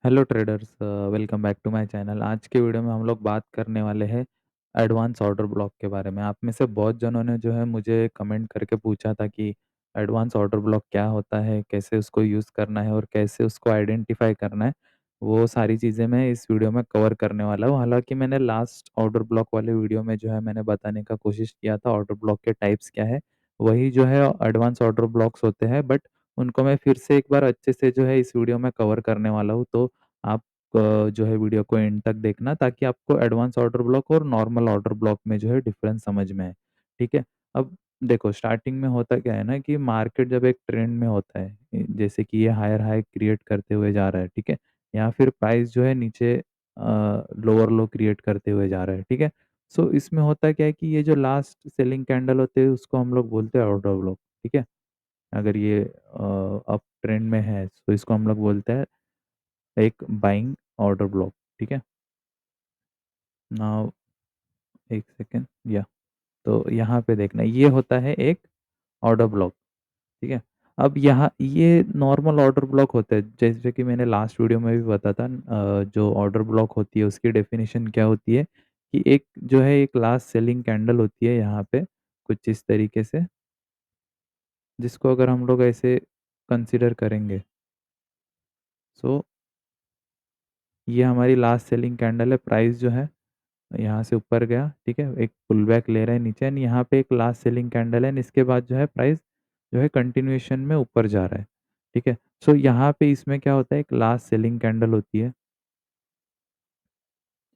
Hello traders, welcome back to my channel. आज के video में हम लोग बात करने वाले हैं एडवांस ऑर्डर ब्लॉक के बारे में। आप में से बहुत जनों ने जो है मुझे कमेंट करके पूछा था कि एडवांस ऑर्डर ब्लॉक क्या होता है, कैसे उसको यूज़ करना है और कैसे उसको आइडेंटिफाई करना है। वो सारी चीज़ें मैं इस वीडियो में कवर करने वाला हूँ। हालांकि मैंने लास्ट ऑर्डर ब्लॉक वाले वीडियो में जो है मैंने बताने का कोशिश किया था ऑर्डर ब्लॉक के टाइप्स क्या है, वही जो है एडवांस ऑर्डर ब्लॉक्स होते हैं। बट उनको मैं फिर से एक बार अच्छे से जो है इस वीडियो में कवर करने वाला हूँ। तो आप जो है वीडियो को एंड तक देखना ताकि आपको एडवांस ऑर्डर ब्लॉक और नॉर्मल ऑर्डर ब्लॉक में जो है डिफरेंस समझ में आए। ठीक है? अब देखो, स्टार्टिंग में होता क्या है ना कि मार्केट जब एक ट्रेंड में होता है, जैसे कि ये हायर हाई क्रिएट करते हुए जा रहा है, ठीक है? या फिर प्राइस जो है नीचे लोअर लो क्रिएट करते हुए जा रहा है, ठीक है? सो इसमें होता क्या है कि ये जो लास्ट सेलिंग कैंडल होते हैं उसको हम लोग बोलते हैं ऑर्डर ब्लॉक, ठीक है? अगर ये अप ट्रेंड में है तो इसको हम लोग बोलते हैं एक बाइंग ऑर्डर ब्लॉक, ठीक है? नाउ एक सेकेंड, या तो यहाँ पे देखना ये होता है एक ऑर्डर ब्लॉक, ठीक है? अब यहाँ ये नॉर्मल ऑर्डर ब्लॉक होता है, जैसे कि मैंने लास्ट वीडियो में भी बताया था। जो ऑर्डर ब्लॉक होती है उसकी डेफिनेशन क्या होती है कि एक जो है एक लास्ट सेलिंग कैंडल होती है यहाँ पे, कुछ इस तरीके से, जिसको अगर हम लोग ऐसे कंसीडर करेंगे, सो ये हमारी लास्ट सेलिंग कैंडल है। प्राइस जो है यहाँ से ऊपर गया, ठीक है? एक पुल बैक ले रहा है नीचे एंड यहाँ पे एक लास्ट सेलिंग कैंडल है एंड इसके बाद जो है प्राइस जो है कंटिन्यूएशन में ऊपर जा रहा है, ठीक है? सो यहाँ पे इसमें क्या होता है, एक लास्ट सेलिंग कैंडल होती है,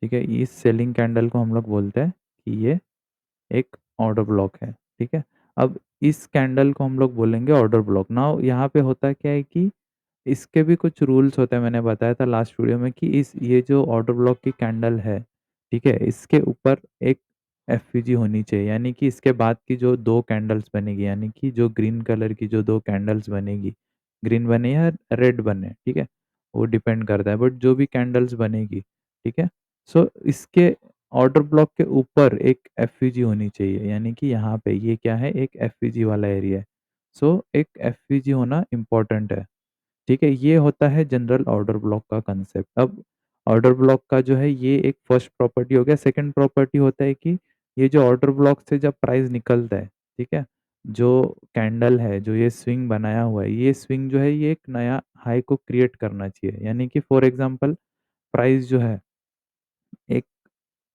ठीक है? इस सेलिंग कैंडल को हम लोग बोलते हैं कि ये एक ऑर्डर ब्लॉक है, ठीक है? अब इस कैंडल को हम लोग बोलेंगे ऑर्डर ब्लॉक। नाउ यहाँ पे होता क्या है कि इसके भी कुछ रूल्स होते हैं। मैंने बताया था लास्ट वीडियो में कि इस ये जो ऑर्डर ब्लॉक की कैंडल है, ठीक है? इसके ऊपर एक एफवीजी होनी चाहिए, यानी कि इसके बाद की जो 2 कैंडल्स बनेगी, यानी कि जो ग्रीन कलर की जो 2 कैंडल्स बनेगी, ग्रीन बने या रेड बने, ठीक है? वो डिपेंड करता है, बट जो भी कैंडल्स बनेगी, ठीक है? सो इसके ऑर्डर ब्लॉक के ऊपर एक एफवीजी होनी चाहिए, यानी कि यहाँ पे ये क्या है, एक एफवीजी वाला एरिया है। सो एक एफवीजी होना इम्पोर्टेंट है। ठीक है? ये होता है जनरल ऑर्डर ब्लॉक का कांसेप्ट। अब ऑर्डर ब्लॉक का जो है ये एक फर्स्ट प्रॉपर्टी हो गया। सेकंड प्रॉपर्टी होता है कि ये जो ऑर्डर ब्लॉक से जब प्राइस निकलता है, ठीक है? जो कैंडल है, जो ये स्विंग बनाया हुआ है, ये स्विंग जो है ये एक नया हाई को क्रिएट करना चाहिए। यानी कि फॉर एग्ज़ाम्पल प्राइस जो है एक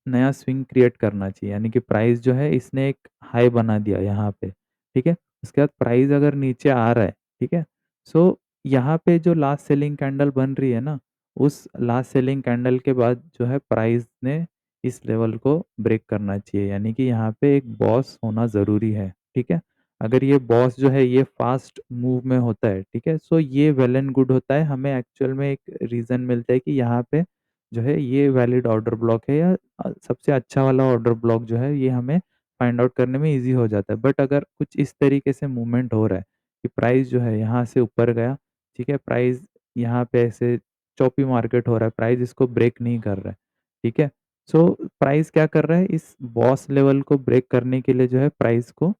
नया स्विंग क्रिएट करना चाहिए, यानी कि प्राइस जो है इसने एक हाई बना दिया यहाँ पे, ठीक है? उसके बाद प्राइस अगर नीचे आ रहा है, ठीक है? सो यहाँ पे जो लास्ट सेलिंग कैंडल बन रही है ना, उस लास्ट सेलिंग कैंडल के बाद जो है प्राइस ने इस लेवल को ब्रेक करना चाहिए, यानी कि यहाँ पे एक बॉस होना ज़रूरी है, ठीक है? अगर ये बॉस जो है ये फास्ट मूव में होता है, ठीक है? सो ये वेल एंड गुड होता है, हमें एक्चुअल में एक रीज़न मिलता है कि यहाँ पे जो है ये वैलिड ऑर्डर ब्लॉक है या सबसे अच्छा वाला ऑर्डर ब्लॉक जो है ये हमें फाइंड आउट करने में ईज़ी हो जाता है। बट अगर कुछ इस तरीके से मूवमेंट हो रहा है कि प्राइस जो है यहाँ से ऊपर गया, ठीक है? प्राइस यहाँ पे ऐसे चॉपी मार्केट हो रहा है, प्राइस इसको ब्रेक नहीं कर रहा है, ठीक है? सो प्राइस क्या कर रहा है, इस बॉस लेवल को ब्रेक करने के लिए जो है प्राइस को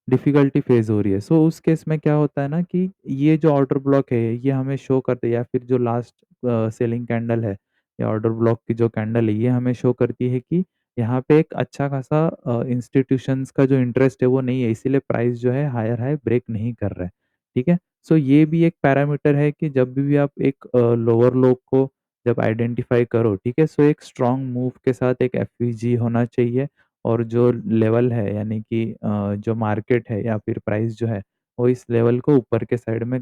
डिफ़िकल्टी फेस हो रही है। सो उस केस में क्या होता है ना कि ये जो ऑर्डर ब्लॉक है ये हमें शो करता है, या फिर जो लास्ट सेलिंग कैंडल है या ऑर्डर ब्लॉक की जो कैंडल है, ये हमें शो करती है कि यहाँ पे एक अच्छा खासा इंस्टीट्यूशंस का जो इंटरेस्ट है वो नहीं है, इसीलिए प्राइस जो है हायर हाई ब्रेक नहीं कर रहा है, ठीक है? सो ये भी एक पैरामीटर है कि जब भी आप एक लोअर लो को जब आइडेंटिफाई करो, ठीक है? सो एक स्ट्रॉन्ग मूव के साथ एक एफवीजी होना चाहिए और जो लेवल है, यानी कि जो मार्केट है या फिर प्राइस जो है, वो इस लेवल को ऊपर के साइड में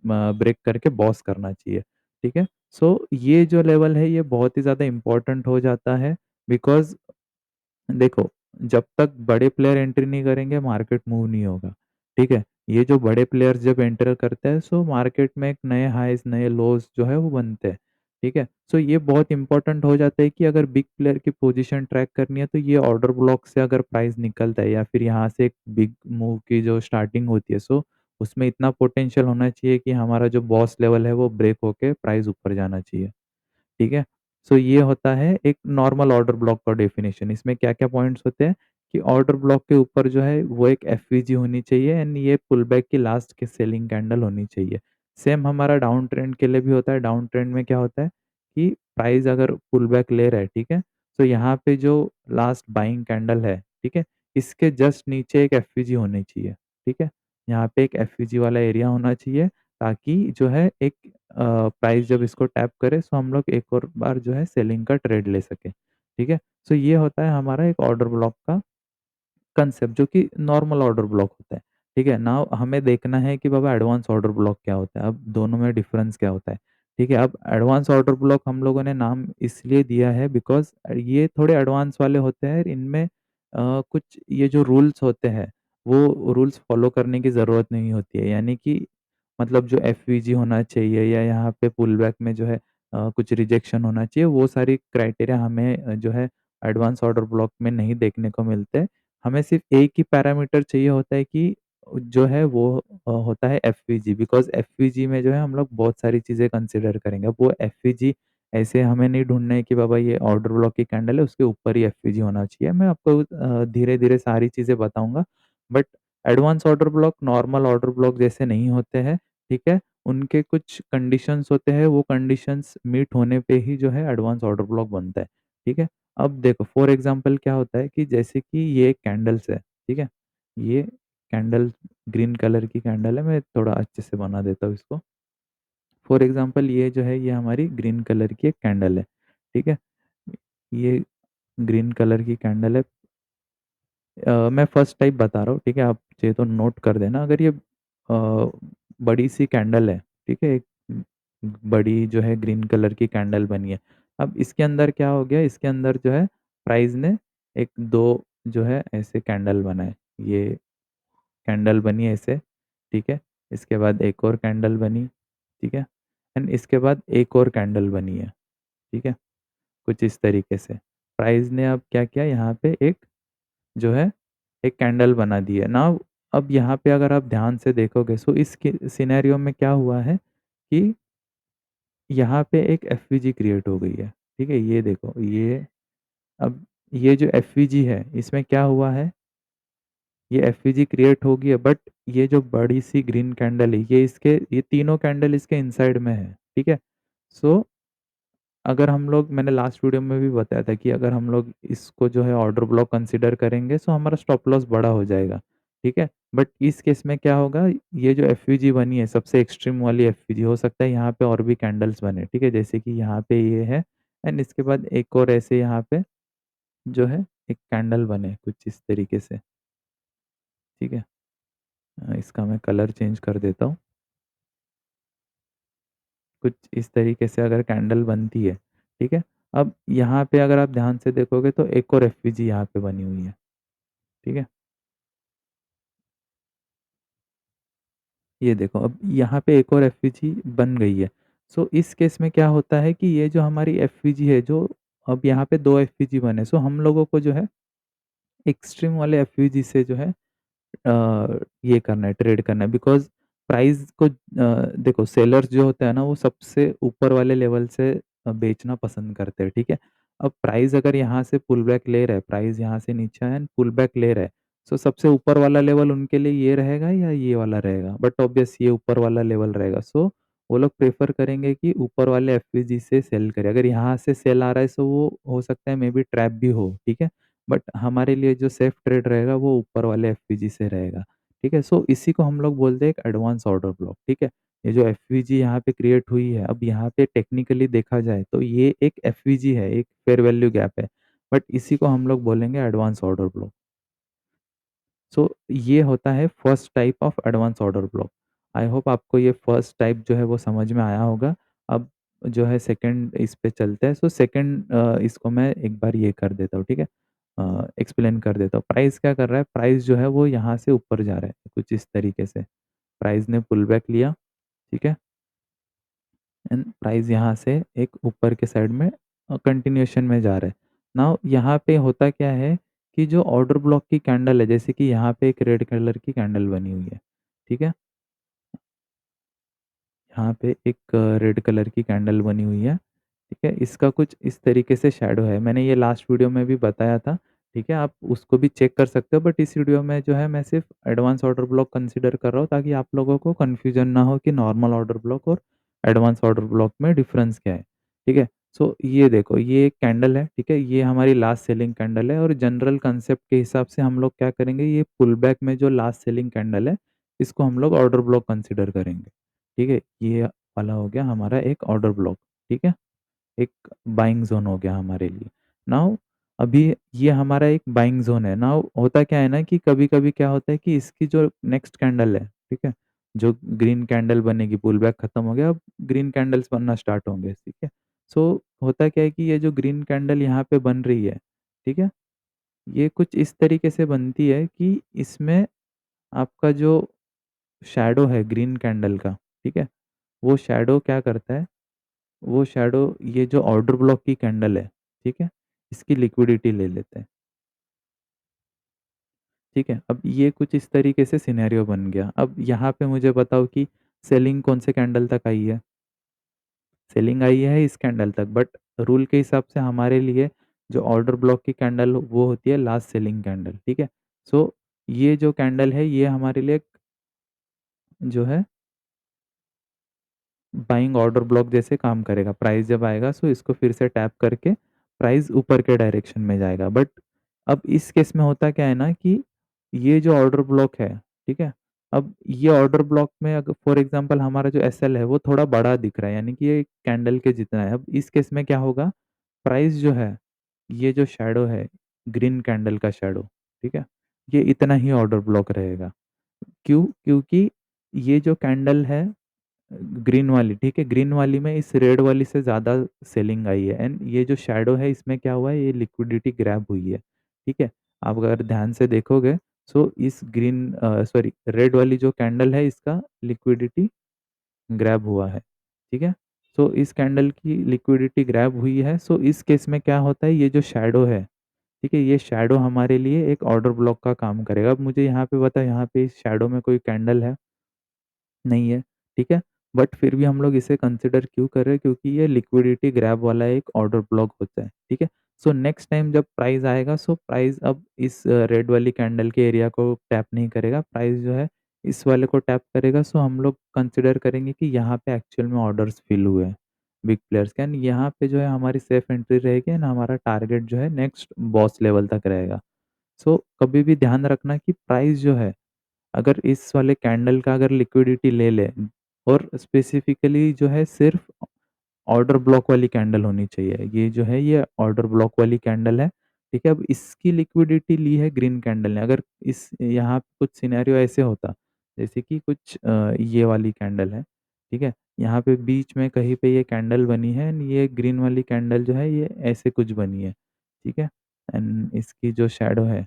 ब्रेक करके बॉस करना चाहिए, ठीक है? सो ये जो लेवल है ये बहुत ही ज़्यादा इम्पोर्टेंट हो जाता है, बिकॉज़ देखो, जब तक बड़े प्लेयर एंट्री नहीं करेंगे मार्केट मूव नहीं होगा, ठीक है? ये जो बड़े प्लेयर्स जब एंटर करते हैं सो मार्केट में एक नए हाइज़, नए लोज़ जो है वो बनते हैं, ठीक है? सो ये बहुत इम्पोर्टेंट हो जाता है कि अगर बिग प्लेयर की पोज़ीशन ट्रैक करनी है तो ये ऑर्डर ब्लॉक से अगर प्राइस निकलता है या फिर यहाँ से एक बिग मूव की जो स्टार्टिंग होती है, सो उसमें इतना पोटेंशियल होना चाहिए कि हमारा जो बॉस लेवल है वो ब्रेक होके प्राइस ऊपर जाना चाहिए। ठीक है? सो ये होता है एक नॉर्मल ऑर्डर ब्लॉक का डेफिनिशन। इसमें क्या-क्या पॉइंट्स होते हैं कि ऑर्डर ब्लॉक के ऊपर जो है वो एक एफवीजी होनी चाहिए एंड ये पुल बैक की लास्ट की सेलिंग कैंडल होनी चाहिए। सेम हमारा डाउन ट्रेंड के लिए भी होता है। डाउन ट्रेंड में क्या होता है कि प्राइस अगर पुल बैक ले रहा है, ठीक है? तो यहाँ पे जो लास्ट बाइंग कैंडल है, ठीक है? इसके जस्ट नीचे एक एफवीजी होनी चाहिए, ठीक है? यहाँ पे एक एफवीजी वाला एरिया होना चाहिए ताकि जो है एक प्राइस जब इसको टैप करे सो हम लोग एक और बार जो है सेलिंग का ट्रेड ले सकें, ठीक है? सो ये होता है हमारा एक ऑर्डर ब्लॉक का कंसेप्ट जो कि नॉर्मल ऑर्डर ब्लॉक होता है, ठीक है? नाउ हमें देखना है कि बाबा एडवांस ऑर्डर ब्लॉक क्या होता है? अब दोनों में डिफरेंस क्या होता है? ठीक है, अब एडवांस ऑर्डर ब्लॉक हम लोगों ने नाम इसलिए दिया है बिकॉज़ ये थोड़े एडवांस वाले होते हैं। इनमें कुछ ये जो रूल्स होते हैं, वो रूल्स फॉलो करने की ज़रूरत नहीं होती है। यानी कि मतलब जो एफवीजी होना चाहिए या यहाँ पे पुलबैक में जो है कुछ रिजेक्शन होना चाहिए, वो सारी क्राइटेरिया हमें जो है एडवांस ऑर्डर ब्लॉक में नहीं देखने को मिलते। हमें सिर्फ़ एक ही पैरामीटर चाहिए होता है कि जो है वो होता है एफवीजी बिकॉज़ एफवीजी में जो है हम लोग बहुत सारी चीज़ें कंसीडर करेंगे। अब वो एफवीजी ऐसे हमें नहीं ढूँढना है कि बाबा ये ऑर्डर ब्लॉक की कैंडल है, उसके ऊपर ही एफवीजी होना चाहिए। मैं आपको धीरे-धीरे सारी चीज़ें बताऊँगा। But advance order block normal order block जैसे नहीं होते हैं, ठीक है? उनके कुछ कंडीशंस होते हैं, वो कंडीशंस मीट होने पे ही जो है एडवांस ऑर्डर ब्लॉक बनता है, ठीक है? अब देखो फॉर एग्ज़ाम्पल क्या होता है कि जैसे कि ये कैंडल्स है, ठीक है? ये कैंडल ग्रीन कलर की कैंडल है, मैं थोड़ा अच्छे से बना देता हूँ इसको। फॉर एग्ज़ाम्पल ये जो है ये हमारी ग्रीन कलर की एक कैंडल है, ठीक है? ये ग्रीन कलर की कैंडल है। मैं फर्स्ट टाइप बता रहा हूँ, ठीक है? आप चाहे तो नोट कर देना। अगर ये बड़ी-सी कैंडल है, ठीक है? एक बड़ी जो है ग्रीन कलर की कैंडल बनी है। अब इसके अंदर क्या हो गया, इसके अंदर जो है प्राइस ने 1-2 जो है ऐसे कैंडल बनाए। ये कैंडल बनी ऐसे, ठीक है? इसके बाद एक और कैंडल बनी, ठीक है? एंड इसके बाद एक और कैंडल बनी है, ठीक है? कुछ इस तरीके से। प्राइस ने अब क्या किया यहाँ पे एक जो है एक कैंडल बना दी है। नाउ अब यहाँ पे अगर आप ध्यान से देखोगे सो इस के सिनेरियो में क्या हुआ है कि यहाँ पे एक एफवीजी क्रिएट हो गई है, ठीक है? ये देखो ये अब ये जो एफवीजी है इसमें क्या हुआ है, ये एफवीजी क्रिएट हो गई है बट ये जो बड़ी-सी ग्रीन कैंडल है ये तीनों कैंडल इसके इनसाइड में है, ठीक है? सो अगर हम लोग मैंने लास्ट वीडियो में भी बताया था कि अगर हम लोग इसको जो है ऑर्डर ब्लॉक कंसीडर करेंगे सो हमारा स्टॉप लॉस बड़ा हो जाएगा, ठीक है? बट इस केस में क्या होगा ये जो एफवीजी बनी है सबसे एक्सट्रीम वाली एफवीजी हो सकता है यहाँ पे और भी कैंडल्स बने, ठीक है? जैसे कि यहाँ पे ये है एंड इसके बाद एक और ऐसे यहाँ पे जो है एक कैंडल बने कुछ इस तरीके से, ठीक है? इसका मैं कलर चेंज कर देता हूँ। कुछ इस तरीके से अगर कैंडल बनती है, ठीक है? अब यहाँ पे अगर आप ध्यान से देखोगे तो एक और एफवीजी यहाँ पे बनी हुई है, ठीक है? ये देखो अब यहाँ पे एक और एफवीजी बन गई है। सो इस केस में क्या होता है कि ये जो हमारी एफवीजी है जो अब यहाँ पे 2 एफवीजी बने सो हम लोगों को जो है एक्सट्रीम वाले एफवीजी से जो है ये करना है, ट्रेड करना है बिकॉज़ प्राइस को देखो सेलर्स जो होते हैं ना वो सबसे ऊपर वाले लेवल से बेचना पसंद करते हैं, ठीक है? अब प्राइस अगर यहाँ से पुल बैक ले रहा है, प्राइस यहाँ से नीचे है एंड पुल बैक ले रहा है, सो सबसे ऊपर वाला लेवल उनके लिए ये रहेगा या ये वाला रहेगा? बट ऑब्वियस ये ऊपर वाला लेवल रहेगा। सो वो लोग प्रेफ़र करेंगे कि ऊपर वाले एफवीजी से सेल करें। अगर यहाँ से सेल आ रहा है सो वो हो सकता है मे बी ट्रैप भी हो, ठीक है? बट हमारे लिए जो सेफ ट्रेड रहेगा वो ऊपर वाले एफवीजी से रहेगा, ठीक है? सो इसी को हम लोग बोलते हैं एक एडवांस ऑर्डर ब्लॉक, ठीक है? ये जो एफवीजी यहाँ पे क्रिएट हुई है, अब यहाँ पे टेक्निकली देखा जाए तो ये एक एफवीजी है, एक फेयर वैल्यू गैप है, बट इसी को हम लोग बोलेंगे एडवांस ऑर्डर ब्लॉक। सो ये होता है first type of advance order block. I hope आपको ये फर्स्ट टाइप जो है वो समझ में आया होगा। अब जो है सेकंड इस पे चलते हैं। सो सेकंड इसको मैं एक बार ये कर देता हूँ, ठीक है? एक्सप्लेन कर देता हूँ। प्राइस क्या कर रहा है? प्राइस जो है वो यहाँ से ऊपर जा रहा है, कुछ इस तरीके से। प्राइस ने पुल बैक लिया, ठीक है? एंड प्राइस यहाँ से एक ऊपर के साइड में कंटिन्यूएशन में जा रहा है। नाउ यहाँ पे होता क्या है कि जो ऑर्डर ब्लॉक की कैंडल है, जैसे कि यहाँ पे एक रेड कलर की कैंडल बनी हुई है, ठीक है? यहाँ पे एक रेड कलर की कैंडल बनी हुई है, ठीक है? इसका कुछ इस तरीके से शैडो है। मैंने ये लास्ट वीडियो में भी बताया था, ठीक है? आप उसको भी चेक कर सकते हो बट इस वीडियो में जो है मैं सिर्फ़ एडवांस ऑर्डर ब्लॉक कंसीडर कर रहा हूँ ताकि आप लोगों को कन्फ्यूज़न ना हो कि नॉर्मल ऑर्डर ब्लॉक और एडवांस ऑर्डर ब्लॉक में डिफ़रेंस क्या है, ठीक है? सो ये देखो ये एक कैंडल है, ठीक है? ये हमारी लास्ट सेलिंग कैंडल है और जनरल कांसेप्ट के हिसाब से हम लोग क्या करेंगे, ये पुल बैक में जो लास्ट सेलिंग कैंडल है, इसको हम लोग ऑर्डर ब्लॉक कंसीडर करेंगे, ठीक है? ये वाला हो गया हमारा एक ऑर्डर ब्लॉक, ठीक है? एक बाइंग ज़ोन हो गया हमारे लिए। नाउ अभी ये हमारा एक बाइंग ज़ोन है। नाउ होता क्या है ना कि कभी-कभी क्या होता है कि इसकी जो नेक्स्ट कैंडल है, ठीक है? जो ग्रीन कैंडल बनेगी, पुल बैक खत्म हो गया, अब ग्रीन कैंडल्स बनना स्टार्ट होंगे, ठीक है? सो होता क्या है कि ये जो ग्रीन कैंडल यहाँ पे बन रही है, ठीक है? ये कुछ इस तरीके से बनती है कि इसमें आपका जो शैडो है ग्रीन कैंडल का, ठीक है? वो शैडो क्या करता है, वो शैडो ये जो ऑर्डर ब्लॉक की कैंडल है, ठीक है? इसकी लिक्विडिटी ले लेते हैं, ठीक है? अब ये कुछ इस तरीके से सिनेरियो बन गया। अब यहाँ पे मुझे बताओ कि सेलिंग कौन से कैंडल तक आई है? सेलिंग आई है इस कैंडल तक, बट रूल के हिसाब से हमारे लिए जो ऑर्डर ब्लॉक की कैंडल वो होती है लास्ट सेलिंग कैंडल, ठीक है? सो ये जो कैंडल है ये हमारे लिए जो है बाइंग ऑर्डर ब्लॉक जैसे काम करेगा। प्राइस जब आएगा सो इसको फिर से टैप करके प्राइस ऊपर के डायरेक्शन में जाएगा। बट अब इस केस में होता क्या है ना कि ये जो ऑर्डर ब्लॉक है, ठीक है? अब ये ऑर्डर ब्लॉक में अगर फॉर एग्ज़ाम्पल हमारा जो एसएल है वो थोड़ा बड़ा दिख रहा है, यानी कि ये कैंडल के जितना है। अब इस केस में क्या होगा, प्राइस जो है, ये जो शैडो है, ग्रीन कैंडल का शैडो, ठीक है? ये इतना ही ऑर्डर ब्लॉक रहेगा। क्यों? क्योंकि ये जो कैंडल है ग्रीन वाली, ठीक है? ग्रीन वाली में इस रेड वाली से ज़्यादा सेलिंग आई है एंड ये जो शैडो है इसमें क्या हुआ है, ये लिक्विडिटी ग्रैब हुई है, ठीक है? आप अगर ध्यान से देखोगे सो इस सॉरी रेड वाली जो कैंडल है इसका लिक्विडिटी ग्रैब हुआ है, ठीक है? सो इस कैंडल की लिक्विडिटी ग्रैब हुई है, सो इस केस में क्या होता है, ये जो शैडो है, ठीक है? ये शैडो हमारे लिए एक ऑर्डर ब्लॉक का काम करेगा। अब मुझे यहाँ पे बताओ, यहाँ पे इस शैडो में कोई कैंडल है? नहीं है, ठीक है? बट फिर भी हम लोग इसे कंसिडर क्यों कर रहे हैं? क्योंकि ये लिक्विडिटी ग्रैब वाला एक ऑर्डर ब्लॉक होता है, ठीक है? सो नेक्स्ट टाइम जब प्राइस आएगा सो प्राइस अब इस रेड वाली कैंडल के एरिया को टैप नहीं करेगा, प्राइस जो है इस वाले को टैप करेगा। सो हम लोग कंसिडर करेंगे कि यहाँ पे एक्चुअल में ऑर्डर्स फिल हुए हैं, बिग प्लेयर्स के एंड यहाँ पे जो है हमारी सेफ एंट्री रहेगी एंड हमारा टारगेट जो है नेक्स्ट बॉस लेवल तक रहेगा। सो कभी भी ध्यान रखना कि प्राइस जो है अगर इस वाले कैंडल का अगर लिक्विडिटी ले ले और स्पेसिफिकली जो है सिर्फ ऑर्डर ब्लॉक वाली कैंडल होनी चाहिए। ये जो है ये ऑर्डर ब्लॉक वाली कैंडल है, ठीक है? अब इसकी लिक्विडिटी ली है ग्रीन कैंडल ने। अगर इस यहाँ कुछ सिनेरियो ऐसे होता, जैसे कि कुछ ये वाली कैंडल है, ठीक है? यहाँ पे बीच में कहीं पे ये कैंडल बनी है एंड ये ग्रीन वाली कैंडल जो है ये ऐसे कुछ बनी है, ठीक है? एंड इसकी जो शैडो है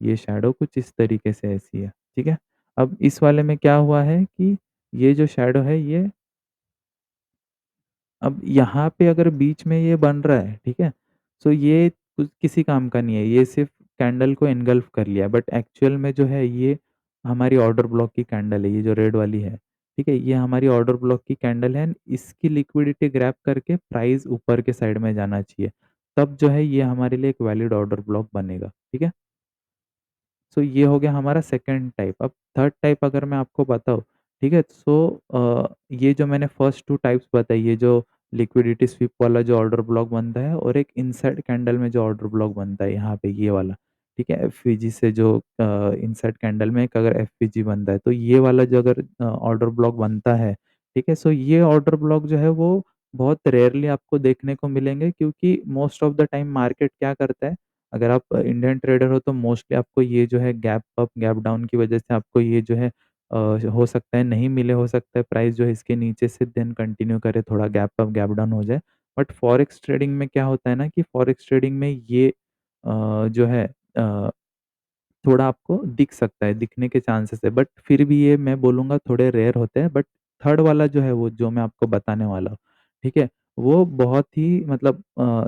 ये शैडो कुछ इस तरीके से ऐसी है, ठीक है? अब इस वाले में क्या हुआ है कि ये जो शैडो है ये अब यहाँ पे अगर बीच में ये बन रहा है, ठीक है? सो ये कुछ किसी काम का नहीं है, ये सिर्फ़ कैंडल को एनगल्फ कर लिया बट एक्चुअल में जो है ये हमारी ऑर्डर ब्लॉक की कैंडल है, ये जो रेड वाली है, ठीक है? ये हमारी ऑर्डर ब्लॉक की कैंडल है, इसकी लिक्विडिटी ग्रैब करके प्राइस ऊपर के साइड में जाना चाहिए। तब जो है ये हमारे लिए एक वैलिड ऑर्डर ब्लॉक बनेगा, ठीक है? सो ये हो गया हमारा सेकंड टाइप। अब थर्ड टाइप अगर मैं आपको बताऊँ, ठीक है? सो ये जो मैंने फर्स्ट 2 टाइप्स बताई, ये जो लिक्विडिटी स्वीप वाला जो ऑर्डर ब्लॉक बनता है और एक इनसाइड कैंडल में जो ऑर्डर ब्लॉक बनता है यहाँ पे ये वाला, ठीक है? एफवीजी से जो इनसाइड कैंडल में एक अगर एफवीजी बनता है, तो ये वाला जो अगर ऑर्डर ब्लॉक बनता है, ठीक है? सो ये ऑर्डर ब्लॉक जो है वो बहुत रेयरली आपको देखने को मिलेंगे क्योंकि most of the time market क्या करता है, अगर आप इंडियन ट्रेडर हो तो मोस्टली आपको ये जो है गैप अप, गैप डाउन की वजह से आपको ये जो है हो सकता है नहीं मिले, हो सकता है प्राइस जो है इसके नीचे से देन कंटिन्यू करे, थोड़ा गैप अप, गैप डाउन हो जाए। बट फॉरेक्स ट्रेडिंग में क्या होता है ना कि फॉरेक्स ट्रेडिंग में ये जो है अ थोड़ा आपको दिख सकता है, दिखने के चांसेस है, बट फिर भी ये मैं बोलूँगा थोड़े रेयर होते हैं, बट थर्ड वाला जो है वो जो मैं आपको बताने वाला हूँ, ठीक है? वो बहुत ही मतलब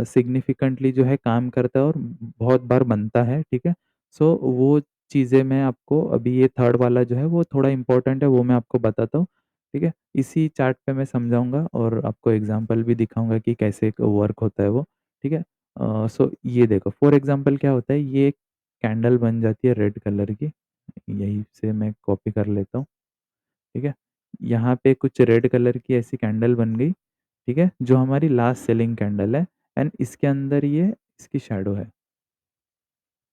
सिग्निफिकेंटली जो है काम करता है और बहुत बार बनता है, ठीक है? सो वो चीज़ें मैं आपको अभी ये थर्ड वाला जो है वो थोड़ा इम्पोर्टेंट है, वो मैं आपको बताता हूँ, ठीक है? इसी चार्ट पे मैं समझाऊँगा और आपको एग्ज़ाम्पल भी दिखाऊँगा कि कैसे वर्क होता है वो, ठीक है? सो ये देखो फॉर एग्ज़ाम्पल क्या होता है, ये कैंडल बन जाती है रेड कलर की, यहीं से मैं कॉपी कर लेता हूँ, ठीक है? यहाँ पे कुछ रेड कलर की ऐसी कैंडल बन गई, ठीक है? जो हमारी लास्ट सेलिंग कैंडल है एंड इसके अंदर ये इसकी शैडो है,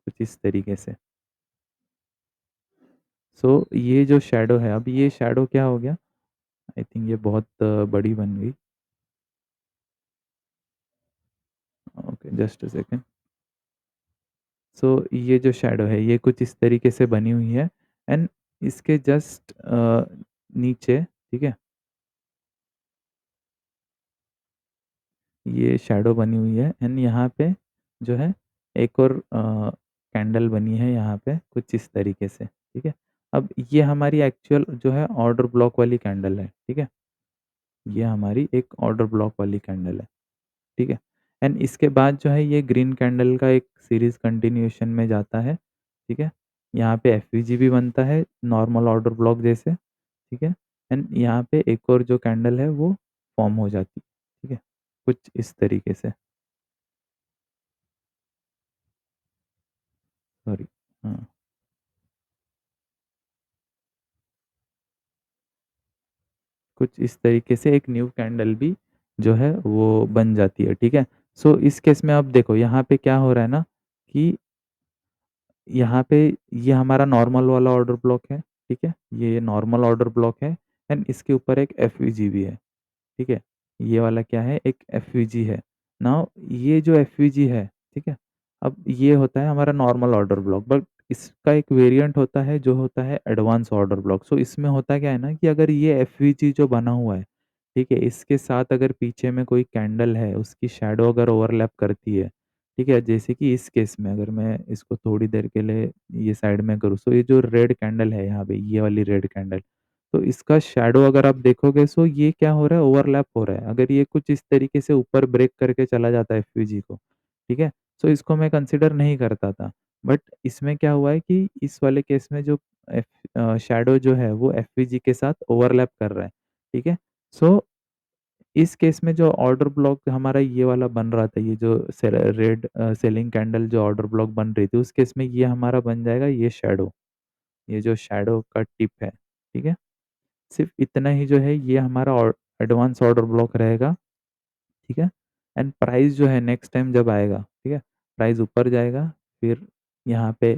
कुछ इस तरीके से। सो ये जो शैडो है, अब ये शैडो क्या हो गया? आई थिंक ये बहुत बड़ी बन गई। Okay, just a second. So ये जो शैडो है, ये कुछ इस तरीके से बनी हुई है एंड इसके जस्ट नीचे, ठीक है? ये शैडो बनी हुई है एंड यहाँ पे जो है एक और कैंडल बनी है यहाँ पे कुछ इस तरीके से, ठीक है? अब ये हमारी एक्चुअल जो है ऑर्डर ब्लॉक वाली कैंडल है, ठीक है? ये हमारी एक ऑर्डर ब्लॉक वाली कैंडल है, ठीक है? एंड इसके बाद जो है ये ग्रीन कैंडल का एक सीरीज़ कंटिन्यूएशन में जाता है, ठीक है? यहाँ पे एफवीजी भी बनता है नॉर्मल ऑर्डर ब्लॉक जैसे, ठीक है? एंड यहाँ पे एक और जो कैंडल है वो फॉर्म हो जाती है, ठीक है? कुछ इस तरीके से, सॉरी, हाँ, कुछ इस तरीके से एक न्यू कैंडल भी जो है वो बन जाती है, ठीक है? सो इस केस में अब देखो यहाँ पे क्या हो रहा है ना कि यहाँ पे ये हमारा नॉर्मल वाला ऑर्डर ब्लॉक है, ठीक है? ये नॉर्मल ऑर्डर ब्लॉक है एंड इसके ऊपर एक एफवीजी भी है, ठीक है? ये वाला क्या है? एक एफवीजी है। नाउ ये जो एफवीजी है, ठीक है? अब ये होता है हमारा नॉर्मल ऑर्डर ब्लॉक बट इसका एक वेरिएंट होता है जो होता है एडवांस ऑर्डर ब्लॉक। सो इसमें होता क्या है ना कि अगर ये एफवीजी जो बना हुआ है, ठीक है? इसके साथ अगर पीछे में कोई कैंडल है, उसकी शैडो अगर ओवरलैप करती है, ठीक है? जैसे कि इस केस में अगर मैं इसको थोड़ी देर के लिए ये साइड में करूँ, सो ये जो रेड कैंडल है यहाँ पे, ये वाली रेड कैंडल, तो इसका शैडो अगर आप देखोगे सो ये क्या हो रहा है ओवरलैप हो रहा है। अगर ये कुछ इस तरीके से ऊपर ब्रेक करके चला जाता है एफवीजी को, ठीक है? सो इसको मैं कंसीडर नहीं करता था। बट इसमें क्या हुआ है कि इस वाले केस में जो शैडो जो है वो एफवीजी के साथ ओवरलैप कर रहा है, ठीक है? सो इस केस में जो ऑर्डर ब्लॉक हमारा ये वाला बन रहा था, ये जो रेड सेलिंग कैंडल जो ऑर्डर ब्लॉक बन रही थी, उस केस में ये हमारा बन जाएगा ये शैडो, ये जो शैडो का टिप है, ठीक है? सिर्फ़ इतना ही जो है ये हमारा एडवांस ऑर्डर ब्लॉक रहेगा, ठीक है? एंड प्राइस जो है नेक्स्ट टाइम जब आएगा, ठीक है? प्राइस ऊपर जाएगा, फिर यहाँ पे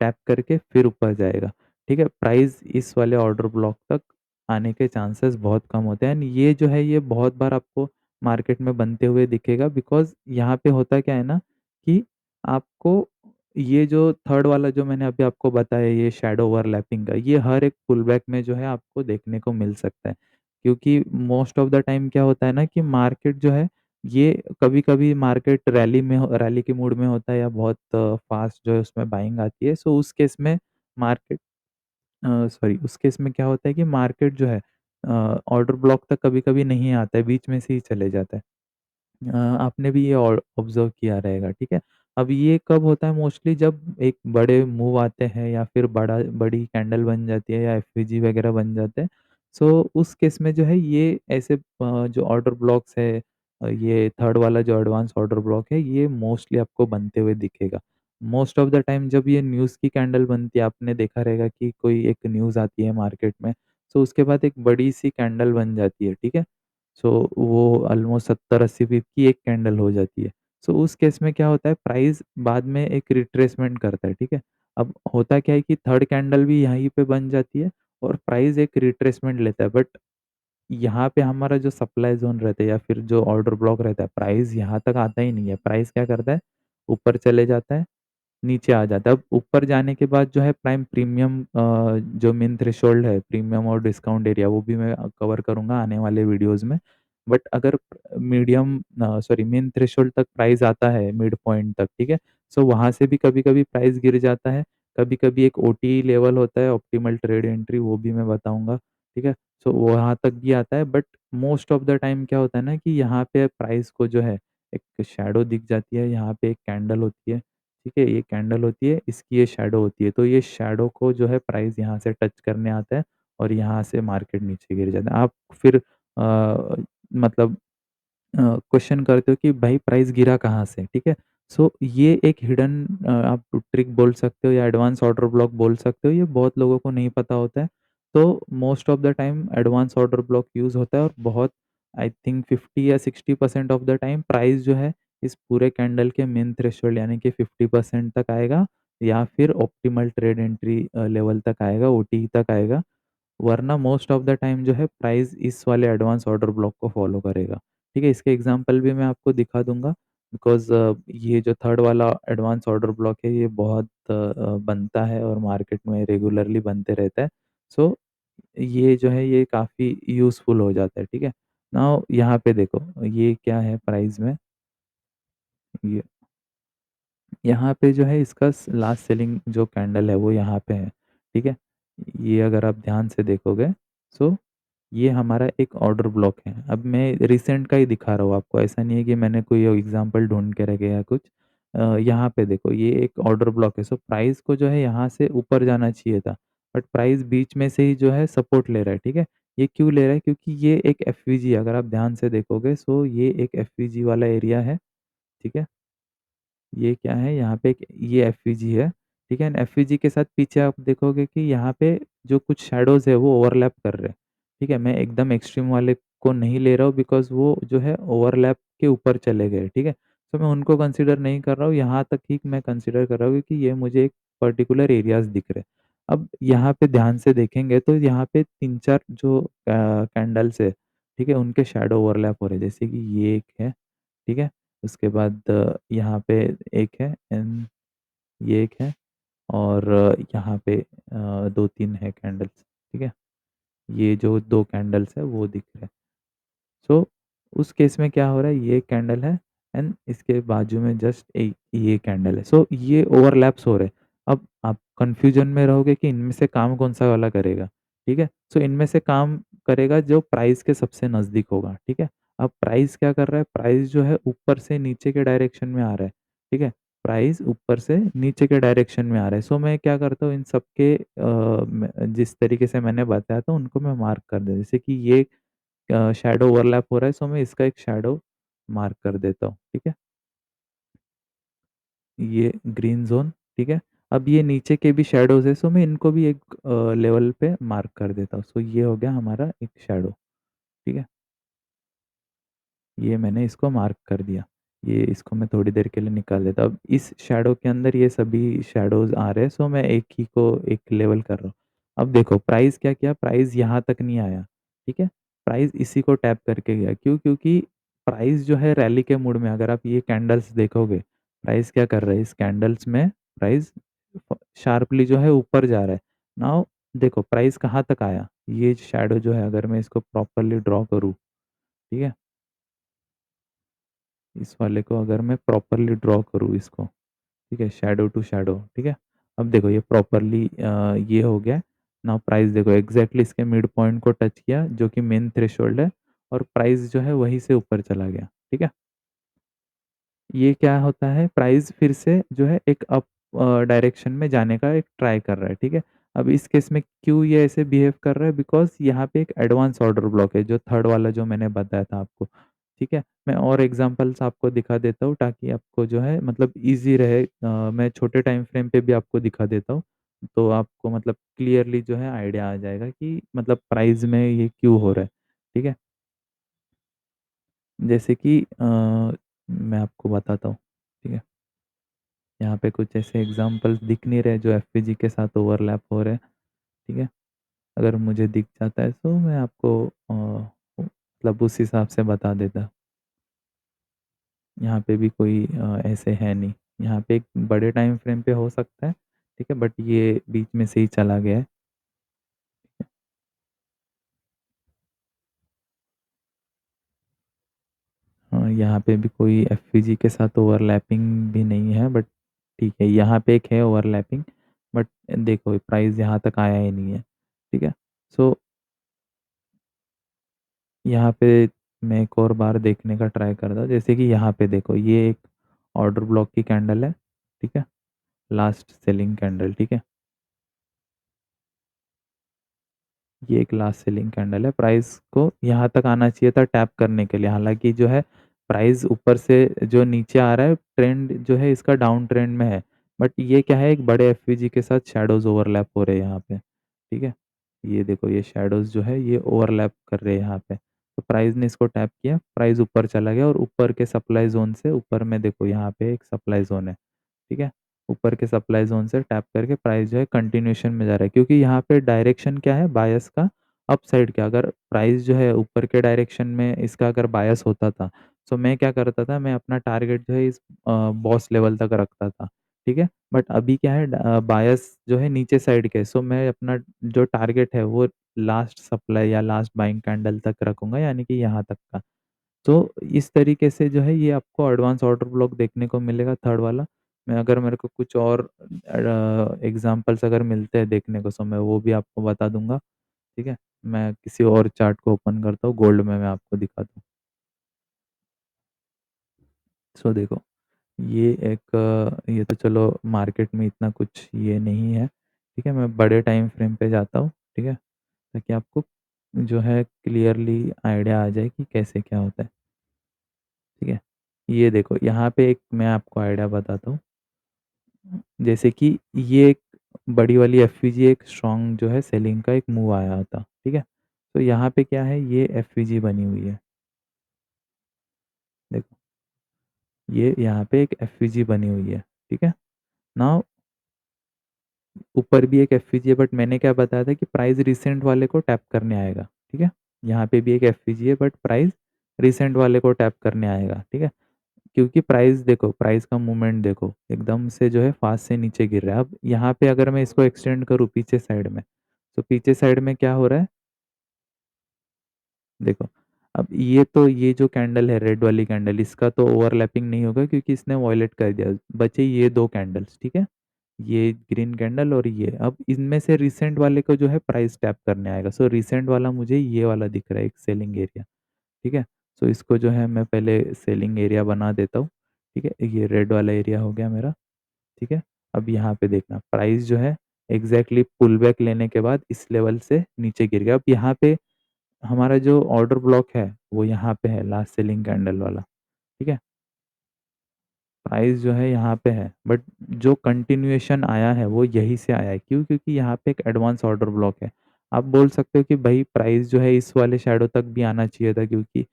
टैप करके फिर ऊपर जाएगा, ठीक है? प्राइस इस वाले ऑर्डर ब्लॉक तक आने के चांसेस बहुत कम होते हैं एंड ये जो है ये बहुत बार आपको मार्केट में बनते हुए दिखेगा बिकॉज़ यहाँ पे होता क्या है ना कि आपको ये जो थर्ड वाला जो मैंने अभी आपको बताया ये शैडो ओवरलैपिंग का, ये हर एक पुलबैक में जो है आपको देखने को मिल सकता है। क्योंकि मोस्ट ऑफ द टाइम क्या होता है ना कि मार्केट जो है ये कभी-कभी मार्केट रैली के मूड में होता है या बहुत फ़ास्ट जो है उसमें बाइंग आती है। सो उस केस में मार्केट सॉरी उस केस में क्या होता है कि मार्केट जो है ऑर्डर ब्लॉक तक कभी-कभी नहीं आता है, बीच में से ही चले जाता है। आपने भी ये ऑब्ज़र्व किया रहेगा, ठीक है? अब ये कब होता है मोस्टली जब एक बड़े मूव आते हैं या फिर बड़ी कैंडल बन जाती है या एफवीजी वगैरह बन जाते हैं। सो उस केस में जो है ये ऐसे जो ऑर्डर ब्लॉक्स है ये थर्ड वाला जो एडवांस ऑर्डर ब्लॉक है, ये मोस्टली आपको बनते हुए दिखेगा। मोस्ट ऑफ द टाइम जब ये न्यूज़ की कैंडल बनती है, आपने देखा रहेगा कि कोई एक न्यूज़ आती है मार्केट में, सो उसके बाद एक बड़ी-सी कैंडल बन जाती है, ठीक है? सो वो ऑलमोस्ट 70-80 पीप की एक कैंडल हो जाती है। सो उस केस में क्या होता है प्राइस बाद में एक रिट्रेसमेंट करता है, ठीक है? अब होता क्या है कि थर्ड कैंडल भी यहीं पे बन जाती है और प्राइस एक रिट्रेसमेंट लेता है बट यहाँ पे हमारा जो सप्लाई ज़ोन रहता है या फिर जो ऑर्डर ब्लॉक रहता है, प्राइस यहाँ तक आता ही नहीं है। प्राइस क्या करता है, ऊपर चले जाता है नीचे आ जाता है। अब ऊपर जाने के बाद जो है प्राइम प्रीमियम जो मेन थ्रेशोल्ड है, प्रीमियम और डिस्काउंट एरिया वो भी मैं कवर करूँगा आने वाले वीडियोज़ में। बट अगर सॉरी मेन थ्रेशोल्ड तक प्राइस आता है मिड पॉइंट तक, ठीक है? सो वहाँ से भी कभी-कभी प्राइस गिर जाता है। कभी-कभी एक ओटीई लेवल होता है ऑप्टिमल ट्रेड एंट्री वो भी मैं बताऊँगा, ठीक है? सो वहाँ तक भी आता है but most of the time क्या होता है ना कि यहाँ पे प्राइस को जो है एक शैडो दिख जाती है, यहाँ पे एक कैंडल होती है। ठीक है? ये कैंडल होती है, इसकी ये शैडो होती है। तो ये शैडो को जो है प्राइस यहाँ से टच करने आता है और यहाँ से मार्केट नीचे गिर जाता है। आप फिर मतलब क्वेश्चन करते हो कि भाई प्राइस गिरा कहाँ से? ठीक है? सो ये एक हिडन आप ट्रिक बोल सकते हो या एडवांस ऑर्डर ब्लॉक बोल सकते हो, ये बहुत लोगों को नहीं पता होता है। तो most of the time advance order block use होता है और बहुत आई थिंक 50 या 60% ऑफ द टाइम प्राइस जो है इस पूरे कैंडल के मेन थ्रेशोल्ड यानी कि 50% तक आएगा या फिर ऑप्टिमल ट्रेड एंट्री लेवल तक आएगा, ओटी तक आएगा। वरना मोस्ट ऑफ द टाइम जो है प्राइस इस वाले एडवांस ऑर्डर ब्लॉक को फॉलो करेगा। ठीक है? इसके एग्ज़ाम्पल भी मैं आपको दिखा दूँगा बिकॉज़ ये जो थर्ड वाला एडवांस ऑर्डर ब्लॉक है ये बहुत बनता है और मार्केट में रेगुलरली बनते रहता है। सो ये जो है ये काफ़ी यूज़फुल हो जाता है, ठीक है? नाउ यहाँ पे देखो ये क्या है प्राइस में ये यहाँ पे जो है इसका लास्ट सेलिंग जो कैंडल है वो यहाँ पे है, ठीक है? ये अगर आप ध्यान से देखोगे सो ये हमारा एक ऑर्डर ब्लॉक है। अब मैं रिसेंट का ही दिखा रहा हूँ आपको, ऐसा नहीं है कि मैंने कोई एग्ज़ाम्पल ढूँढ के रखे या कुछ। यहाँ पे देखो ये एक ऑर्डर ब्लॉक है, सो प्राइस को जो है यहाँ से ऊपर जाना चाहिए था, बट प्राइस बीच में से ही जो है सपोर्ट ले रहा है, ठीक है? ये क्यों ले रहा है? क्योंकि ये एक एफवीजी है, अगर आप ध्यान से देखोगे सो ये एक एफवीजी वाला एरिया है, ठीक है? ये क्या है यहाँ पे एक ये एफवीजी है, ठीक है? एंड एफवीजी के साथ पीछे आप देखोगे कि यहाँ पे जो कुछ शैडोज़ है वो ओवरलैप कर रहे हैं, ठीक है? मैं एकदम एक्सट्रीम वाले को नहीं ले रहा हूँ बिकॉज़ वो जो है ओवरलैप के ऊपर चले गए, ठीक है? तो मैं उनको कंसीडर नहीं कर रहा हूँ, यहाँ तक ही मैं कंसीडर कर रहा हूँ कि ये मुझे एक पर्टिकुलर एरियाज़ दिख रहे हैं। अब यहाँ पे ध्यान से देखेंगे तो यहाँ पे 3-4 जो कैंडल्स है, ठीक है? उनके शैडो ओवरलैप हो रहे हैं, जैसे कि ये एक है, ठीक है? उसके बाद यहाँ पे एक है एंड ये एक है और यहाँ पे 2-3 है कैंडल्स, ठीक है? ये जो 2 कैंडल्स है वो दिख रहे हैं। सो उस केस में क्या हो रहा है ये कैंडल है एंड इसके बाजू में जस्ट एक ये कैंडल है। सो ये ओवरलैप्स हो रहे हैं। अब आप कन्फ्यूजन में रहोगे कि इनमें से काम कौन-सा वाला करेगा, ठीक है? सो इनमें से काम करेगा जो प्राइस के सबसे नज़दीक होगा, ठीक है? अब प्राइस क्या कर रहा है? प्राइस जो है ऊपर से नीचे के डायरेक्शन में आ रहा है, ठीक है? प्राइस ऊपर से नीचे के डायरेक्शन में आ रहा है। सो मैं क्या करता हूँ इन सब के जिस तरीके से मैंने बताया था उनको मैं मार्क कर देता हूँ। जैसे कि ये शैडो ओवरलैप हो रहा है सो मैं इसका एक शैडो मार्क कर देता हूँ, ठीक है? ये ग्रीन ज़ोन, ठीक है? अब ये नीचे के भी शैडोज़ हैं सो मैं इनको भी एक लेवल पे मार्क कर देता हूँ। सो ये हो गया हमारा एक शैडो, ठीक है? ये मैंने इसको मार्क कर दिया। ये इसको मैं थोड़ी देर के लिए निकाल देता हूँ। अब इस शैडो के अंदर ये सभी शैडोज़ आ रहे हैं सो मैं एक ही को एक लेवल कर रहा हूँ। अब देखो प्राइस क्या किया? प्राइस यहाँ तक नहीं आया, ठीक है? प्राइस इसी को टैप करके गया। क्यों? क्योंकि प्राइस जो है रैली के मूड में अगर आप ये कैंडल्स देखोगे, प्राइस क्या कर रहा है? इस कैंडल्स में प्राइस शार्पली जो है ऊपर जा रहा है। नाउ देखो प्राइस कहाँ तक आया? ये शैडो जो है अगर मैं इसको प्रॉपर्ली ड्रॉ करूँ, ठीक है? इस वाले को अगर मैं प्रॉपर्ली ड्रॉ करूँ इसको, ठीक है? शैडो टू शैडो, ठीक है? अब देखो ये प्रॉपर्ली ये हो गया। नाउ प्राइस देखो एग्ज़ैक्टली इसके मिड पॉइंट को टच किया जो कि मेन थ्रेशोल्ड है और प्राइस जो है वहीं से ऊपर चला गया, ठीक है? ये क्या होता है प्राइस फिर से जो है एक अप डायरेक्शन में जाने का एक ट्राई कर रहा है, ठीक है? अब इस केस में क्यों ये ऐसे बिहेव कर रहा है बिकॉज़ यहाँ पे एक एडवांस ऑर्डर ब्लॉक है जो थर्ड वाला जो मैंने बताया था आपको, ठीक है? मैं और एग्ज़ाम्पल्स आपको दिखा देता हूँ ताकि आपको जो है मतलब ईज़ी रहे मैं छोटे टाइम फ्रेम पे भी आपको दिखा देता हूँ, तो आपको मतलब क्लियरली जो है आइडिया आ जाएगा कि मतलब प्राइस में ये क्यों हो रहा है, ठीक है? जैसे कि मैं आपको बताता हूँ, ठीक है? यहाँ पे कुछ ऐसे एग्ज़ाम्पल्स दिख नहीं रहे जो एफपीजी के साथ ओवरलैप हो रहे हैं, ठीक है? अगर मुझे दिख जाता है तो मैं आपको मतलब उस हिसाब से बता देता। यहाँ पे भी कोई ऐसे है नहीं। यहाँ पे एक बड़े टाइम फ्रेम पे हो सकता है, ठीक है? बट ये बीच में से ही चला गया है। यहाँ पे भी कोई एफवीजी के साथ ओवरलैपिंग भी नहीं है बट ठीक है, यहाँ पे एक है ओवरलैपिंग बट देखो प्राइस यहाँ तक आया ही नहीं है, ठीक है? सो यहाँ पे मैं एक और बार देखने का ट्राई करता हूँ, जैसे कि यहाँ पे देखो ये एक ऑर्डर ब्लॉक की कैंडल है, ठीक है? लास्ट सेलिंग कैंडल, ठीक है? ये एक लास्ट सेलिंग कैंडल है, प्राइस को यहाँ तक आना चाहिए था टैप करने के लिए, हालाँकि जो है प्राइस ऊपर से जो नीचे आ रहा है, ट्रेंड जो है इसका डाउन ट्रेंड में है। बट ये क्या है एक बड़े एफवीजी के साथ शैडोज़ ओवरलैप हो रहे हैं यहाँ पे, ठीक है? ये देखो ये शैडोज़ जो है ये ओवरलैप कर रहे हैं यहाँ पे। तो प्राइस ने इसको टैप किया, प्राइस ऊपर चला गया और ऊपर के सप्लाई ज़ोन से ऊपर में देखो यहाँ पे एक सप्लाई ज़ोन है, ठीक है? ऊपर के सप्लाई ज़ोन से टैप करके प्राइस जो है कंटिन्यूएशन में जा रहा है क्योंकि यहाँ पे डायरेक्शन क्या है बायस का अप साइड का। अगर प्राइस जो है ऊपर के डायरेक्शन में इसका अगर बायस होता था, तो मैं क्या करता था, मैं अपना टारगेट जो है इस बॉस लेवल तक रखता था, ठीक है? बट अभी क्या है बायस जो है नीचे साइड के, सो मैं अपना जो टारगेट है वो लास्ट सप्लाई या लास्ट बाइंग कैंडल तक रखूँगा यानी कि यहाँ तक का। तो इस तरीके से जो है ये आपको एडवांस ऑर्डर ब्लॉक देखने को मिलेगा थर्ड वाला। मैं अगर मेरे को कुछ और एग्ज़ाम्पल्स अगर मिलते हैं देखने को, सो मैं वो भी आपको बता दूँगा, ठीक है? मैं किसी और चार्ट को ओपन करता हूँ, गोल्ड में मैं आपको दिखाता हूँ। सो देखो, ये एक ये तो चलो मार्केट में इतना कुछ ये नहीं है, ठीक है? मैं बड़े टाइम फ्रेम पे जाता हूँ, ठीक है? ताकि आपको जो है क्लियरली आइडिया आ जाए कि कैसे क्या होता है, ठीक है? ये देखो, यहाँ पे एक मैं आपको आइडिया बताता हूँ। जैसे कि ये एक बड़ी वाली एफवीजी एक स्ट्रॉन्ग जो है सेलिंग का एक मूव आया था, ठीक है? तो यहाँ पे क्या है, ये एफवीजी बनी हुई है, देखो, ये यहाँ पे एक एफवीजी बनी हुई है, ठीक है? नाउ ऊपर भी एक एफवीजी है बट मैंने क्या बताया था कि प्राइस रिसेंट वाले को टैप करने आएगा, ठीक है? यहाँ पे भी एक एफवीजी है बट प्राइस रिसेंट वाले को टैप करने आएगा, ठीक है? क्योंकि प्राइस देखो, प्राइस का मूवमेंट देखो, एकदम से जो है फ़ास्ट से नीचे गिर रहा है। अब यहाँ पे अगर मैं इसको एक्सटेंड करूँ पीछे साइड में, तो पीछे साइड में क्या हो रहा है, देखो, अब ये तो ये जो कैंडल है रेड वाली कैंडल, इसका तो ओवरलैपिंग नहीं होगा क्योंकि इसने वॉयलेट कर दिया। बचे ये 2 कैंडल्स, ठीक है? ये ग्रीन कैंडल और ये। अब इनमें से रिसेंट वाले को जो है प्राइस टैप करने आएगा। सो रिसेंट वाला मुझे ये वाला दिख रहा है, एक सेलिंग एरिया, ठीक है? सो इसको जो है मैं पहले सेलिंग एरिया बना देता हूँ, ठीक है? ये रेड वाला एरिया हो गया मेरा, ठीक है? अब यहाँ पे देखना प्राइस जो है एग्ज़ैक्टली पुल बैक लेने के बाद इस लेवल से नीचे गिर गया। अब यहाँ पे हमारा जो ऑर्डर ब्लॉक है, वो यहाँ पे है लास्ट सेलिंग कैंडल वाला, ठीक है? प्राइस जो है यहाँ पे है, बट जो कंटिन्यूएशन आया है वो यहीं से आया है। क्यों? क्योंकि यहाँ पे एक एडवांस ऑर्डर ब्लॉक है। आप बोल सकते हो कि भाई प्राइस जो है इस वाले शैडो तक भी आना चाहिए था क्योंकि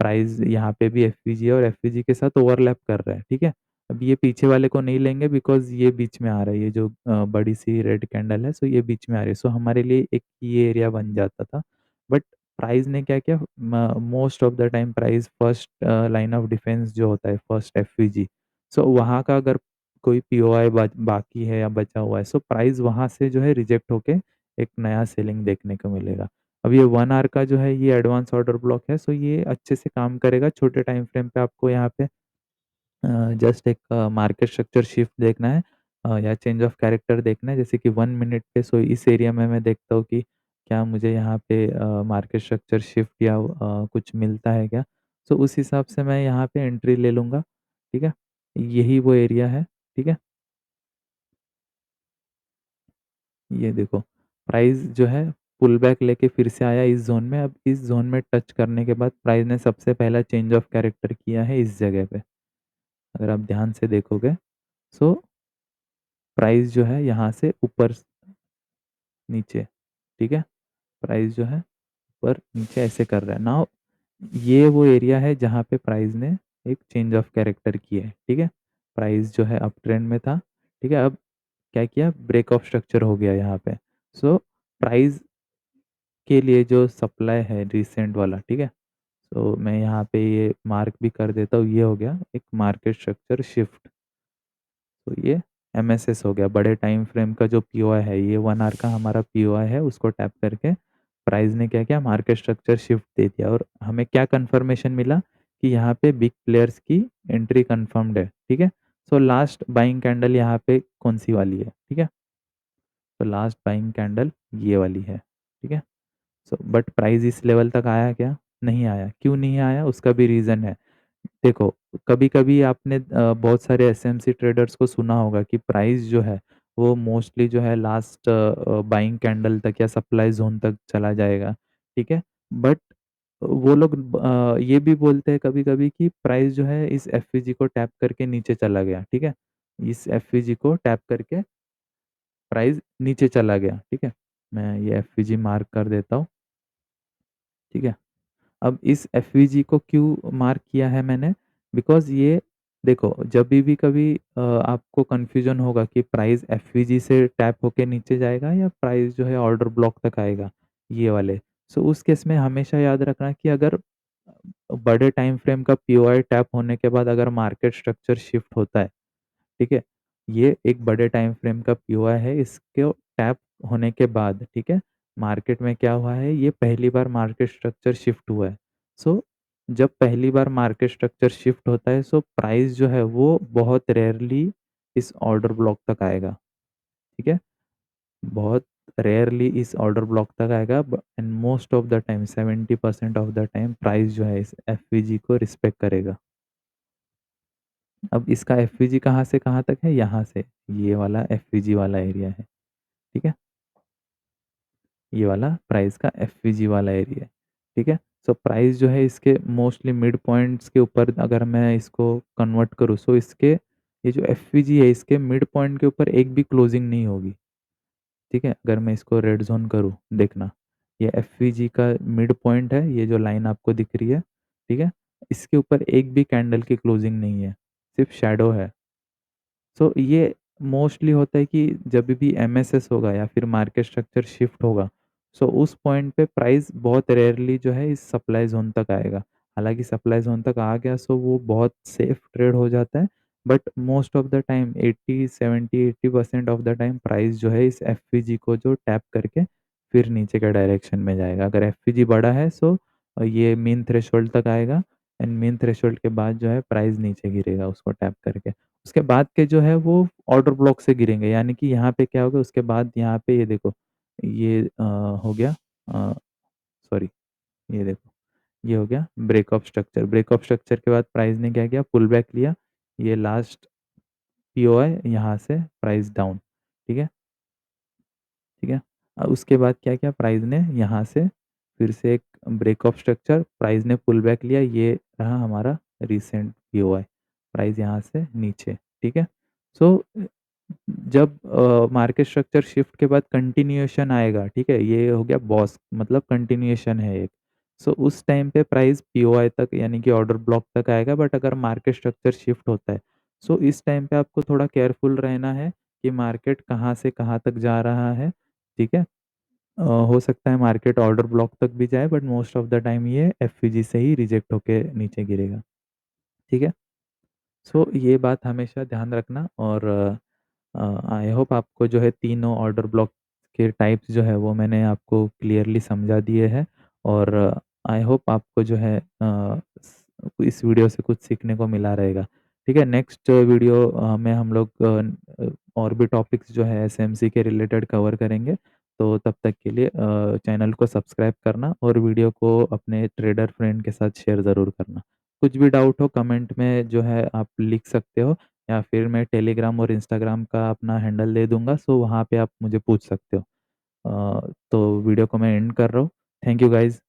प्राइस यहाँ पे भी एफवीजी है और एफवीजी के साथ ओवरलैप कर रहा है, ठीक है? अब ये पीछे वाले को नहीं लेंगे बिकॉज़ ये बीच में आ रहा है, ये जो बड़ी सी रेड कैंडल है, सो ये बीच में आ रही है। सो हमारे लिए एक ये एरिया बन जाता था। बट प्राइस ने क्या किया, most of the time price first line of defence जो होता है, फर्स्ट एफवीजी, सो वहाँ का अगर कोई पीओआई बाकी है या बचा हुआ है, सो प्राइस वहाँ से जो है रिजेक्ट होके एक नया सेलिंग देखने को मिलेगा। अब ये 1 आवर का जो है ये एडवांस ऑर्डर ब्लॉक है, सो ये अच्छे से काम करेगा। छोटे टाइम फ्रेम पे आपको यहाँ पे जस्ट एक मार्केट स्ट्रक्चर शिफ्ट देखना है या चेंज ऑफ कैरेक्टर देखना है, जैसे कि 1 मिनट पे। सो इस एरिया में मैं देखता हूँ कि क्या मुझे यहाँ पे मार्केट स्ट्रक्चर शिफ्ट या कुछ मिलता है क्या? सो उस हिसाब से मैं यहाँ पे एंट्री ले लूँगा, ठीक है? यही वो एरिया है, ठीक है? ये देखो, प्राइस जो है पुल बैक लेके फिर से आया इस ज़ोन में। अब इस ज़ोन में टच करने के बाद प्राइस ने सबसे पहला चेंज ऑफ कैरेक्टर किया है इस जगह पे। अगर आप ध्यान से देखोगे, सो प्राइस जो है यहाँ से ऊपर नीचे, ठीक है? प्राइस जो है ऊपर नीचे ऐसे कर रहा है। नाउ ये वो एरिया है जहाँ पे प्राइस ने एक चेंज ऑफ कैरेक्टर किया है, ठीक है? प्राइस जो है अप ट्रेंड में था, ठीक है? अब क्या किया, ब्रेक ऑफ स्ट्रक्चर हो गया यहाँ पे। सो प्राइस के लिए जो सप्लाई है रिसेंट वाला, ठीक है? तो मैं यहाँ पे ये मार्क भी कर देता हूँ, ये हो गया एक मार्केट स्ट्रक्चर शिफ्ट। तो ये एमएसएस हो गया, बड़े टाइम फ्रेम का जो पीओआई है, ये 1 आवर का हमारा पीओआई है, उसको टैप करके प्राइस ने क्या किया, मार्केट स्ट्रक्चर शिफ्ट दे दिया और हमें क्या कंफर्मेशन मिला कि यहाँ पे बिग प्लेयर्स की एंट्री कंफर्म्ड है, ठीक है? सो लास्ट बाइंग कैंडल यहाँ पे कौन-सी वाली है, ठीक है? तो लास्ट बाइंग कैंडल ये वाली है, ठीक है? सो बट प्राइस इस लेवल तक आया क्या? नहीं आया। क्यों नहीं आया? उसका भी रीज़न है। देखो, कभी-कभी आपने बहुत सारे एसएमसी ट्रेडर्स को सुना होगा कि प्राइस जो है, वो मोस्टली जो है लास्ट बाइंग कैंडल तक या सप्लाई ज़ोन तक चला जाएगा, ठीक है? बट वो लोग ये भी बोलते हैं कभी-कभी कि प्राइस जो है इस एफवीजी को टैप करके नीचे चला गया, ठीक है? इस एफवीजी को टैप करके प्राइस नीचे चला गया, ठीक है? मैं ये एफवीजी मार्क कर देता हूँ, ठीक है? अब इस एफवीजी को क्यों मार्क किया है मैंने? बिकॉज़ ये देखो जभी भी कभी आपको कन्फ्यूज़न होगा कि प्राइस एफवीजी से टैप होके नीचे जाएगा या प्राइस जो है ऑर्डर ब्लॉक तक आएगा, ये वाले। सो उस केस में हमेशा याद रखना कि अगर बड़े टाइम फ्रेम का पीओआई टैप होने के बाद अगर मार्केट स्ट्रक्चर शिफ्ट होता है, ठीक है? ये एक बड़े टाइम फ्रेम का पीओआई है, इसको टैप होने के बाद, ठीक है? मार्केट में क्या हुआ है, ये पहली बार मार्केट स्ट्रक्चर शिफ्ट हुआ है। सो जब पहली बार मार्केट स्ट्रक्चर शिफ्ट होता है, सो प्राइस जो है वो बहुत रेयरली इस ऑर्डर ब्लॉक तक आएगा, ठीक है? बहुत रेयरली इस ऑर्डर ब्लॉक तक आएगा ब and most of the time 70% of the time price जो है इस एफवीजी को रिस्पेक्ट करेगा। अब इसका एफवीजी कहाँ से कहाँ तक है? यहाँ से, ये वाला एफवीजी वाला एरिया है, ठीक है? ये वाला प्राइस का एफवीजी वाला एरिया है, ठीक है? सो प्राइस जो है इसके मोस्टली मिड पॉइंट्स के ऊपर अगर मैं इसको कन्वर्ट करूँ, सो इसके ये जो एफवीजी है इसके मिड पॉइंट के ऊपर एक भी क्लोजिंग नहीं होगी, ठीक है? अगर मैं इसको रेड ज़ोन करूँ, देखना, ये एफवीजी का मिड पॉइंट है, ये जो लाइन आपको दिख रही है, ठीक है? इसके ऊपर एक भी कैंडल की क्लोजिंग नहीं है, सिर्फ शैडो है। सो ये मोस्टली होता है कि जब भी एमएसएस होगा या फिर मार्केट स्ट्रक्चर शिफ्ट होगा, सो उस पॉइंट पे प्राइस बहुत रेयरली जो है इस सप्लाई ज़ोन तक आएगा। हालाँकि सप्लाई ज़ोन तक आ गया सो वो बहुत सेफ ट्रेड हो जाता है, but most of the time 80, 70, 80% of the time price जो है इस एफवीजी को जो टैप करके फिर नीचे के डायरेक्शन में जाएगा। अगर एफवीजी बड़ा है सो ये मीन थ्रेशोल्ड तक आएगा एंड मीन थ्रेशोल्ड के बाद जो है प्राइस नीचे गिरेगा उसको टैप करके। उसके बाद के जो है वो ऑर्डर ब्लॉक से गिरेंगे, यानी कि यहाँ पे क्या होगा उसके बाद यहाँ पे ये देखो, ये हो गया अ, सॉरी, ये देखो, ये हो गया break of structure. Break of structure के बाद प्राइस ने क्या किया, पुल बैक लिया, ये लास्ट पीओआई यहाँ से प्राइस डाउन, ठीक है? ठीक है? उसके बाद क्या किया प्राइस ने यहाँ से फिर से एक ब्रेक ऑफ स्ट्रक्चर, प्राइस ने पुल बैक लिया, ये रहा हमारा रिसेंट पीओआई, प्राइस यहाँ से नीचे, ठीक है? सो जब मार्केट स्ट्रक्चर शिफ्ट के बाद कंटिन्यूएशन आएगा, ठीक है? ये हो गया बॉस मतलब कंटिन्यूएशन है एक। सो उस टाइम पे प्राइस पीओआई तक यानी कि ऑर्डर ब्लॉक तक आएगा, बट अगर मार्केट स्ट्रक्चर शिफ्ट होता है, सो इस टाइम पे आपको थोड़ा केयरफुल रहना है कि मार्केट कहाँ से कहाँ तक जा रहा है, ठीक है? हो सकता है मार्केट ऑर्डर ब्लॉक तक भी जाए, but most of the time ये एफवीजी से ही रिजेक्ट होके नीचे गिरेगा, ठीक है? सो ये बात हमेशा ध्यान रखना और आई होप आपको जो है तीनों ऑर्डर ब्लॉक के टाइप्स जो है वो मैंने आपको क्लियरली समझा दिए हैं और आई होप आपको जो है इस वीडियो से कुछ सीखने को मिला रहेगा। ठीक है, नेक्स्ट वीडियो में हम लोग और भी टॉपिक्स जो है एसएमसी के रिलेटेड कवर करेंगे। तो तब तक के लिए चैनल को सब्सक्राइब करना और वीडियो को अपने ट्रेडर फ्रेंड के साथ शेयर ज़रूर करना। कुछ भी डाउट हो कमेंट में जो है आप लिख सकते हो या फिर मैं टेलीग्राम और इंस्टाग्राम का अपना हैंडल दे दूँगा, सो वहाँ पे आप मुझे पूछ सकते हो। तो वीडियो को मैं एंड कर रहा हूँ। Thank you guys.